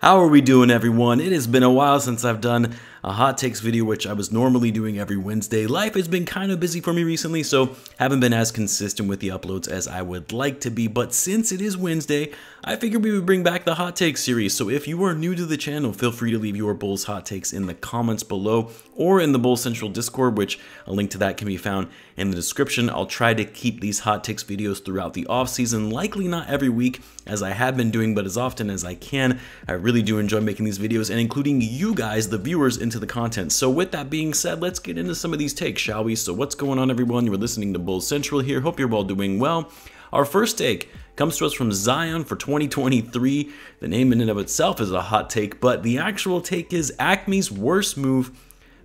How are we doing, everyone? It has been a while since I've done a hot takes video, which I was normally doing every Wednesday. Life has been kind of busy for me recently, so haven't been as consistent with the uploads as I would like to be. But since it is Wednesday, I figured we would bring back the hot takes series. So if you are new to the channel, feel free to leave your Bulls hot takes in the comments below or in the Bulls Central Discord, which a link to that can be found in the description. I'll try to keep these hot takes videos throughout the off season, likely not every week as I have been doing, but as often as I can. I really do enjoy making these videos and including you guys, the viewers, into the content. So with that being said, let's get into some of these takes, shall we? So what's going on, everyone? You're listening to Bulls Central here. Hope you're all doing well. Our first take comes to us from Zion for 2023. The name in and of itself is a hot take, but the actual take is AKME's worst move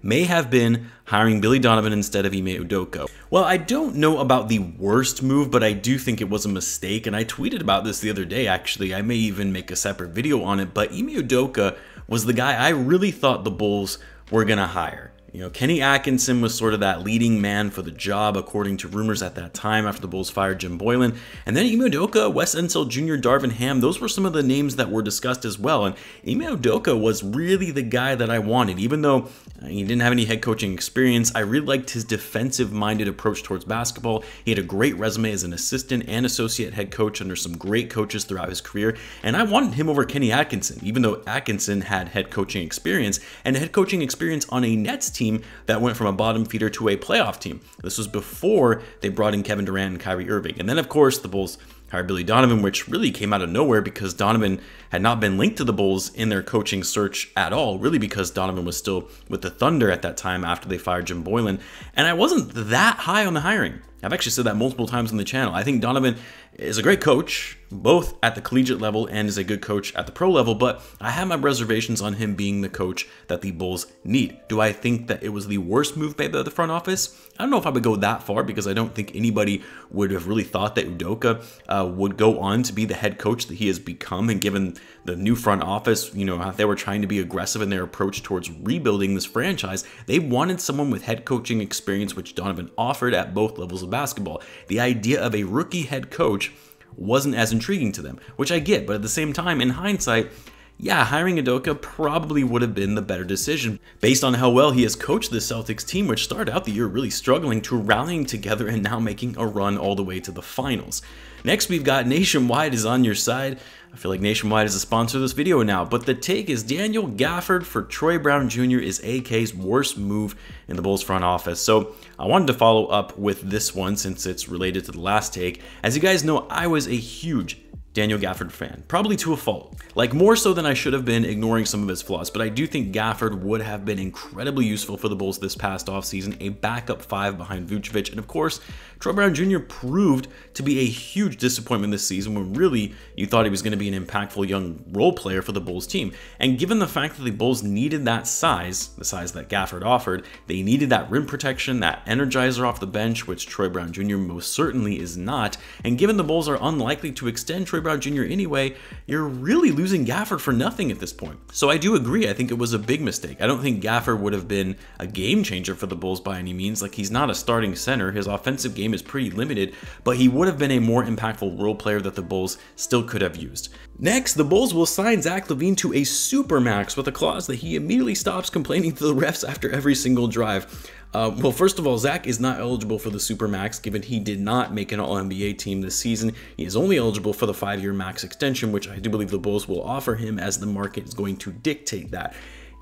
may have been hiring Billy Donovan instead of Ime Udoka. Well, I don't know about the worst move, but I do think it was a mistake, and I tweeted about this the other day, actually. I may even make a separate video on it, but Ime Udoka was the guy I really thought the Bulls were gonna hire. You know, Kenny Atkinson was sort of that leading man for the job, according to rumors at that time after the Bulls fired Jim Boylen. And then Ime Udoka, Wes Unseld Jr., Darvin Ham, those were some of the names that were discussed as well. And Ime Udoka was really the guy that I wanted. Even though he didn't have any head coaching experience, I really liked his defensive-minded approach towards basketball. He had a great resume as an assistant and associate head coach under some great coaches throughout his career. And I wanted him over Kenny Atkinson, even though Atkinson had head coaching experience and head coaching experience on a Nets team that went from a bottom feeder to a playoff team. This was before they brought in Kevin Durant and Kyrie Irving. And then, of course, the Bulls hired Billy Donovan, which really came out of nowhere because Donovan had not been linked to the Bulls in their coaching search at all, really because Donovan was still with the Thunder at that time after they fired Jim Boylen. And I wasn't that high on the hiring. I've actually said that multiple times on the channel. I think Donovan is a great coach, both at the collegiate level and is a good coach at the pro level, but I have my reservations on him being the coach that the Bulls need. Do I think that it was the worst move made by the front office? I don't know if I would go that far because I don't think anybody would have really thought that Udoka would go on to be the head coach that he has become, and given the new front office, you know, they were trying to be aggressive in their approach towards rebuilding this franchise. They wanted someone with head coaching experience, which Donovan offered at both levels of basketball. The idea of a rookie head coach wasn't as intriguing to them, which I get, but at the same time, in hindsight, yeah, hiring Udoka probably would have been the better decision based on how well he has coached the Celtics team, which started out the year really struggling, to rallying together and now making a run all the way to the finals. Next, we've got Nationwide is on your side. I feel like Nationwide is a sponsor of this video now, but the take is Daniel Gafford for Troy Brown Jr. is AK's worst move in the Bulls front office. So I wanted to follow up with this one since it's related to the last take. As you guys know, I was a huge Daniel Gafford fan, probably to a fault. Like, more so than I should have been, ignoring some of his flaws, but I do think Gafford would have been incredibly useful for the Bulls this past offseason, a backup five behind Vucevic, and of course, Troy Brown Jr. proved to be a huge disappointment this season when really you thought he was going to be an impactful young role player for the Bulls team. And given the fact that the Bulls needed that size, the size that Gafford offered, they needed that rim protection, that energizer off the bench, which Troy Brown Jr. most certainly is not, and given the Bulls are unlikely to extend Troy Brown Jr. anyway, you're really losing Gafford for nothing at this point. So I do agree, I think it was a big mistake. I don't think Gafford would have been a game changer for the Bulls by any means. Like, he's not a starting center, his offensive game is pretty limited, but he would have been a more impactful role player that the Bulls still could have used. Next, the Bulls will sign Zach LaVine to a supermax with a clause that he immediately stops complaining to the refs after every single drive. Well, first of all, Zach is not eligible for the supermax given he did not make an All-NBA team this season. He is only eligible for the 5-year max extension, which I do believe the Bulls will offer him as the market is going to dictate that,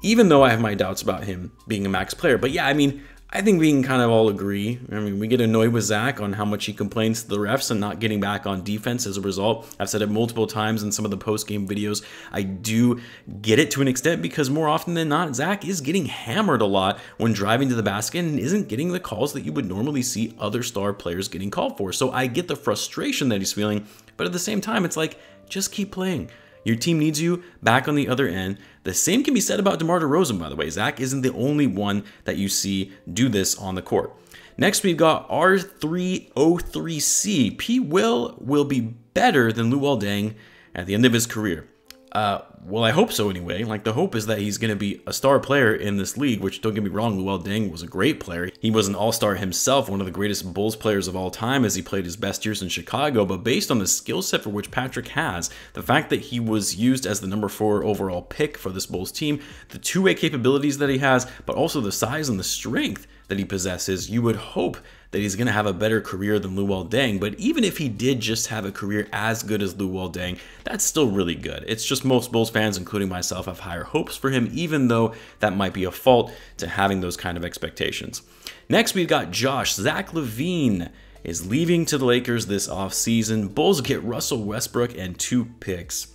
even though I have my doubts about him being a max player. But yeah, I mean, I think we can kind of all agree. I mean, we get annoyed with Zach on how much he complains to the refs and not getting back on defense as a result. I've said it multiple times in some of the post-game videos. I do get it to an extent because more often than not, Zach is getting hammered a lot when driving to the basket and isn't getting the calls that you would normally see other star players getting called for. So I get the frustration that he's feeling, but at the same time, it's like, just keep playing. Your team needs you back on the other end. The same can be said about DeMar DeRozan, by the way. Zach isn't the only one that you see do this on the court. Next, we've got R303C. P. Will be better than Luol Deng at the end of his career. Well, I hope so anyway. Like, the hope is that he's going to be a star player in this league, which, don't get me wrong, Luol Deng was a great player. He was an all-star himself, one of the greatest Bulls players of all time as he played his best years in Chicago. But based on the skill set for which Patrick has, the fact that he was used as the number 4 overall pick for this Bulls team, the two-way capabilities that he has, but also the size and the strength that he possesses, you would hope that he's going to have a better career than Luol Deng. But even if he did just have a career as good as Luol Deng, that's still really good. It's just most Bulls fans, including myself, have higher hopes for him, even though that might be a fault to having those kind of expectations. Next, we've got Josh. Zach LaVine is leaving to the Lakers this offseason. Bulls get Russell Westbrook and 2 picks.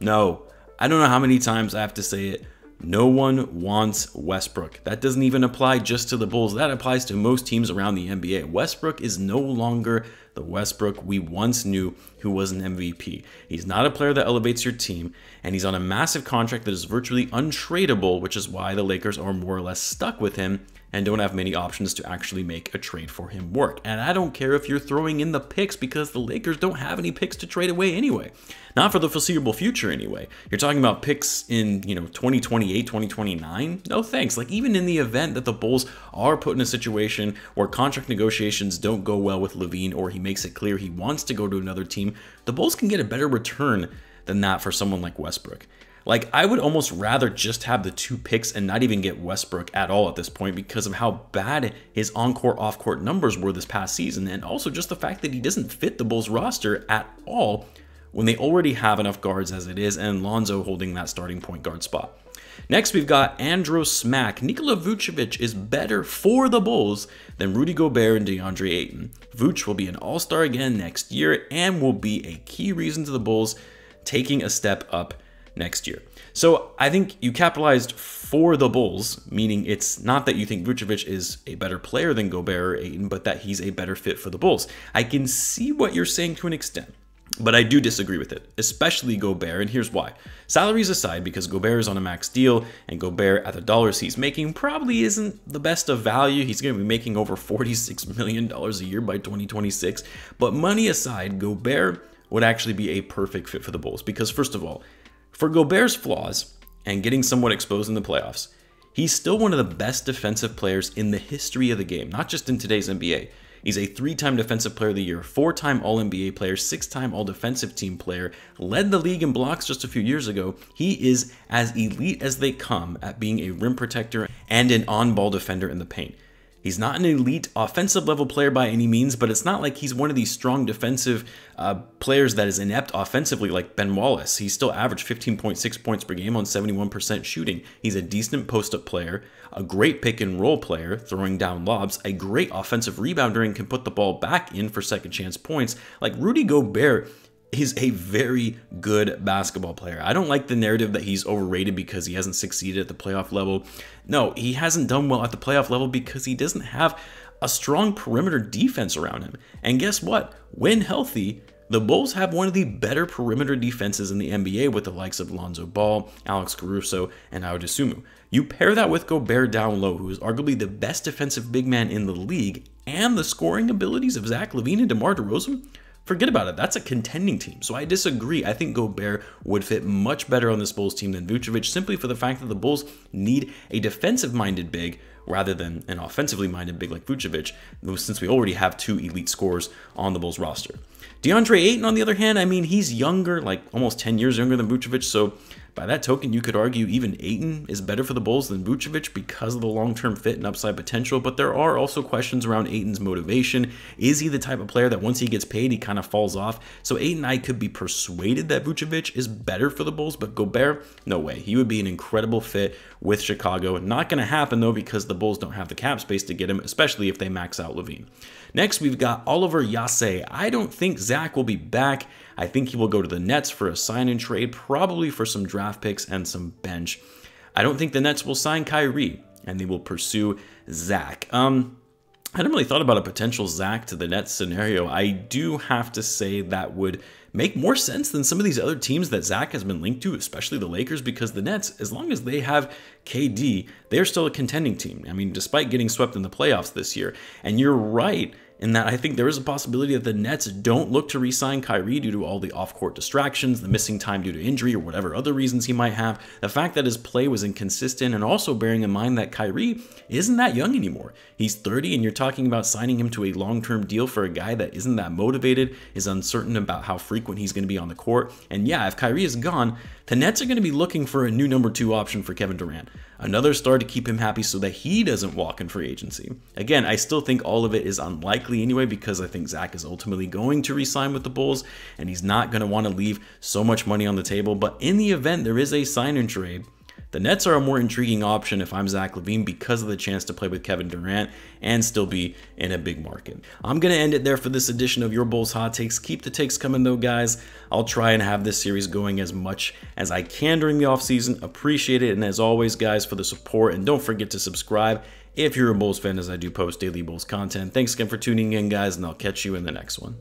No. I don't know how many times I have to say it. No one wants Westbrook. That doesn't even apply just to the Bulls. That applies to most teams around the NBA. Westbrook is no longer the Westbrook we once knew, who was an MVP. He's not a player that elevates your team, and he's on a massive contract that is virtually untradeable, which is why the Lakers are more or less stuck with him and don't have many options to actually make a trade for him work. And I don't care if you're throwing in the picks, because the Lakers don't have any picks to trade away anyway. Not for the foreseeable future anyway. You're talking about picks in, 2028, 2029? No thanks. Like, even in the event that the Bulls are put in a situation where contract negotiations don't go well with LaVine, or he makes it clear he wants to go to another team, the Bulls can get a better return than that for someone like Westbrook. Like, I would almost rather just have the 2 picks and not even get Westbrook at all at this point, because of how bad his on-court, off-court numbers were this past season, and also just the fact that he doesn't fit the Bulls roster at all when they already have enough guards as it is, and Lonzo holding that starting point guard spot. Next, we've got Andros Smack. Nikola Vucevic is better for the Bulls than Rudy Gobert and DeAndre Ayton. Vuce will be an all-star again next year and will be a key reason to the Bulls taking a step up next year. So I think you capitalized for the Bulls, meaning it's not that you think Vucevic is a better player than Gobert or Ayton, but that he's a better fit for the Bulls. I can see what you're saying to an extent, but I do disagree with it, especially Gobert, and here's why. Salaries aside, because Gobert is on a max deal, and Gobert at the dollars he's making probably isn't the best of value. He's going to be making over $46 million a year by 2026. But money aside, Gobert would actually be a perfect fit for the Bulls, because first of all, for Gobert's flaws and getting somewhat exposed in the playoffs, he's still one of the best defensive players in the history of the game, not just in today's NBA. He's a 3-time Defensive Player of the Year, 4-time All-NBA player, 6-time All-Defensive Team player, led the league in blocks just a few years ago. He is as elite as they come at being a rim protector and an on-ball defender in the paint. He's not an elite offensive level player by any means, but it's not like he's one of these strong defensive players that is inept offensively like Ben Wallace. He still averaged 15.6 points per game on 71% shooting. He's a decent post-up player, a great pick-and-roll player, throwing down lobs, a great offensive rebounder, and can put the ball back in for second-chance points. Like, Rudy Gobert is a very good basketball player. I don't like the narrative that he's overrated because he hasn't succeeded at the playoff level. No, he hasn't done well at the playoff level because he doesn't have a strong perimeter defense around him. And guess what? When healthy, the Bulls have one of the better perimeter defenses in the NBA with the likes of Lonzo Ball, Alex Caruso, and Dosunmu. You pair that with Gobert down low, who is arguably the best defensive big man in the league, and the scoring abilities of Zach LaVine and DeMar DeRozan, forget about it. That's a contending team. So I disagree. I think Gobert would fit much better on this Bulls team than Vucevic, simply for the fact that the Bulls need a defensive-minded big rather than an offensively-minded big like Vucevic, since we already have 2 elite scorers on the Bulls roster. DeAndre Ayton, on the other hand, I mean, he's younger, like almost 10 years younger than Vucevic, so by that token, you could argue even Ayton is better for the Bulls than Vucevic because of the long-term fit and upside potential, but there are also questions around Ayton's motivation. Is he the type of player that once he gets paid, he kind of falls off? So Ayton, I could be persuaded that Vucevic is better for the Bulls, but Gobert, no way. He would be an incredible fit with Chicago. Not going to happen, though, because the Bulls don't have the cap space to get him, especially if they max out LaVine. Next, we've got Oliver Yase. I don't think Zach will be back. I think he will go to the Nets for a sign-and trade, probably for some draft picks and some bench. I don't think the Nets will sign Kyrie, and they will pursue Zach. I hadn't really thought about a potential Zach to the Nets scenario. I do have to say that would make more sense than some of these other teams that Zach has been linked to, especially the Lakers, because the Nets, as long as they have KD, they're still a contending team. I mean, despite getting swept in the playoffs this year. And you're right, in that I think there is a possibility that the Nets don't look to re-sign Kyrie due to all the off-court distractions, the missing time due to injury, or whatever other reasons he might have. The fact that his play was inconsistent, and also bearing in mind that Kyrie isn't that young anymore. He's 30, and you're talking about signing him to a long-term deal for a guy that isn't that motivated, is uncertain about how frequent he's going to be on the court. And yeah, if Kyrie is gone, the Nets are going to be looking for a new number 2 option for Kevin Durant. Another star to keep him happy so that he doesn't walk in free agency. Again, I still think all of it is unlikely anyway, because I think Zach is ultimately going to re-sign with the Bulls, and he's not going to want to leave so much money on the table. But in the event there is a sign and trade, the Nets are a more intriguing option if I'm Zach LaVine, because of the chance to play with Kevin Durant and still be in a big market. I'm going to end it there for this edition of Your Bulls Hot Takes. Keep the takes coming though, guys. I'll try and have this series going as much as I can during the offseason. Appreciate it. And as always, guys, for the support. And don't forget to subscribe if you're a Bulls fan, as I do post daily Bulls content. Thanks again for tuning in, guys, and I'll catch you in the next one.